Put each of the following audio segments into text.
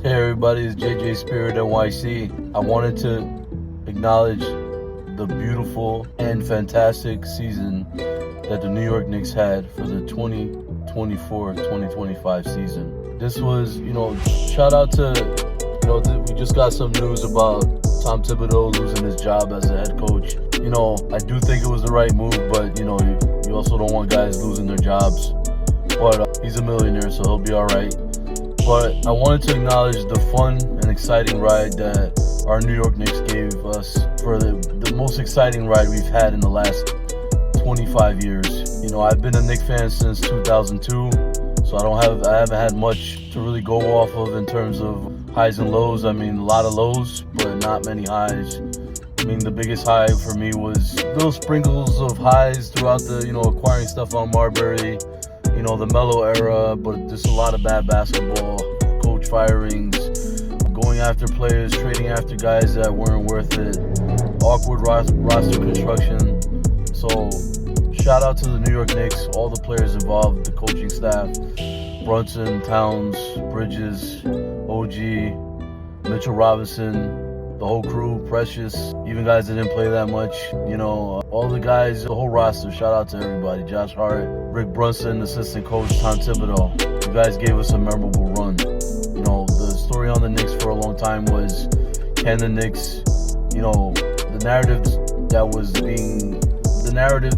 Hey everybody, it's JJ Spirit NYC. I wanted to acknowledge the beautiful and fantastic season that the New York Knicks had for the 2024-2025 season. This was, shout out to, we just got some news about Tom Thibodeau losing his job as a head coach. I do think it was the right move, but, you also don't want guys losing their jobs. But he's a millionaire, so he'll be all right. But I wanted to acknowledge the fun and exciting ride that our New York Knicks gave us for the most exciting ride we've had in the last 25 years. I've been a Knicks fan since 2002, so I haven't had much to really go off of in terms of highs and lows. I mean, a lot of lows, but not many highs. I mean, the biggest high for me was little sprinkles of highs throughout the, acquiring stuff on Marbury, the Melo era, but just a lot of bad basketball, coach firings, going after players, trading after guys that weren't worth it, awkward roster construction. So shout out to the New York Knicks, all the players involved, the coaching staff, Brunson, Towns, Bridges, OG, Mitchell Robinson, the whole crew, Precious, even guys that didn't play that much, all the guys, the whole roster. Shout out to everybody. Josh Hart, Rick Brunson, assistant coach, Tom Thibodeau. You guys gave us a memorable run. The story on the Knicks for a long time was, can the Knicks, the narrative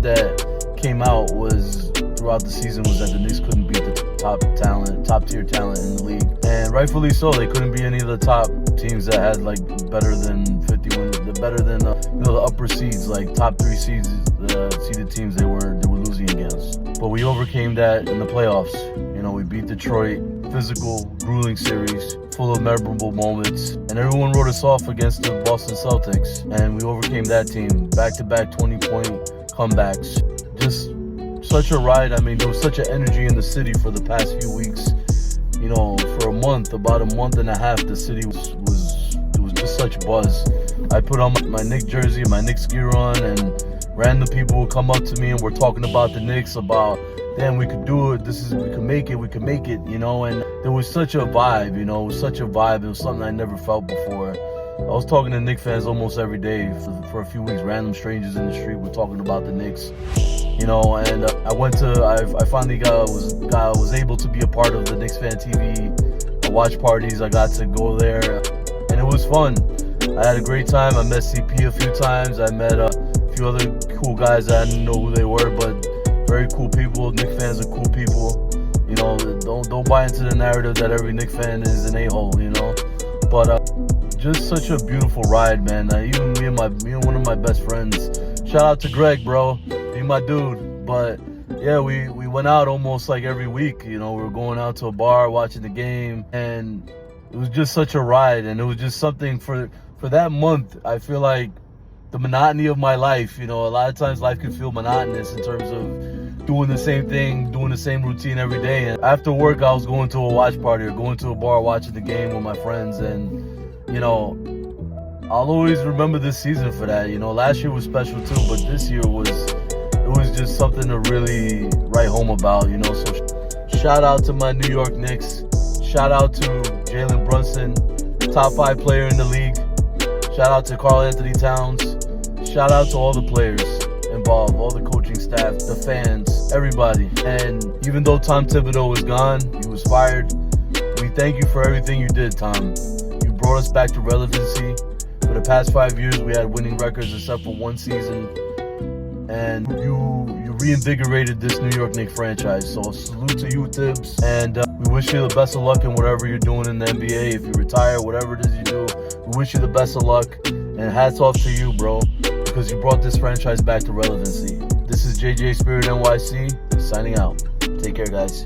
that came out was throughout the season was that the Knicks couldn't beat the top tier talent in the league, and rightfully so. They couldn't beat any of the top teams that had better than 50 wins, better than the upper seeds, like top 3 seeds, seeded teams they were losing against. But we overcame that in the playoffs. We beat Detroit, physical, grueling series, full of memorable moments, and everyone wrote us off against the Boston Celtics, and we overcame that team. Back-to-back 20-point comebacks. Just such a ride. I mean, there was such an energy in the city for the past few weeks. For about a month and a half, the city was just such buzz. I put on my Knicks jersey, my Knicks gear on, and random people would come up to me and we're talking about the Knicks, about, damn, we could do it, we could make it, and there was such a vibe, it was such a vibe. It was something I never felt before. I was talking to Knicks fans almost every day for a few weeks. Random strangers in the street were talking about the Knicks, and I finally was able to be a part of the Knicks Fan TV watch parties. I got to go there, and it was fun. I had a great time. I met CP a few times. I met a few other cool guys that I didn't know who they were, but very cool people. Knicks fans are cool people. Don't buy into the narrative that every Knicks fan is an a-hole. But just such a beautiful ride, man. Even me and one of my best friends. Shout out to Greg, bro. Be my dude. But yeah, we went out almost like every week. We were going out to a bar, watching the game, and it was just such a ride. And it was just something for that month. I feel like the monotony of my life. A lot of times life can feel monotonous in terms of doing the same thing, doing the same routine every day. And after work, I was going to a watch party or going to a bar, watching the game with my friends. And I'll always remember this season for that. Last year was special too, but this year was just something to really write home about. So shout out to my New York Knicks. Shout out to Jalen Brunson, top 5 player in the league. Shout out to Karl Anthony Towns. Shout out to all the players involved, all the coaching staff, the fans, everybody. And even though Tom Thibodeau is gone, he was fired, we thank you for everything you did, Tom. You brought us back to relevancy. For the past 5 years, we had winning records except for one season. And you reinvigorated this New York Knicks franchise. So salute to you, Tibbs. And we wish you the best of luck in whatever you're doing in the NBA. If you retire, whatever it is you do, we wish you the best of luck. And hats off to you, bro, because you brought this franchise back to relevancy. This is JJ Spirit NYC, signing out. Take care, guys.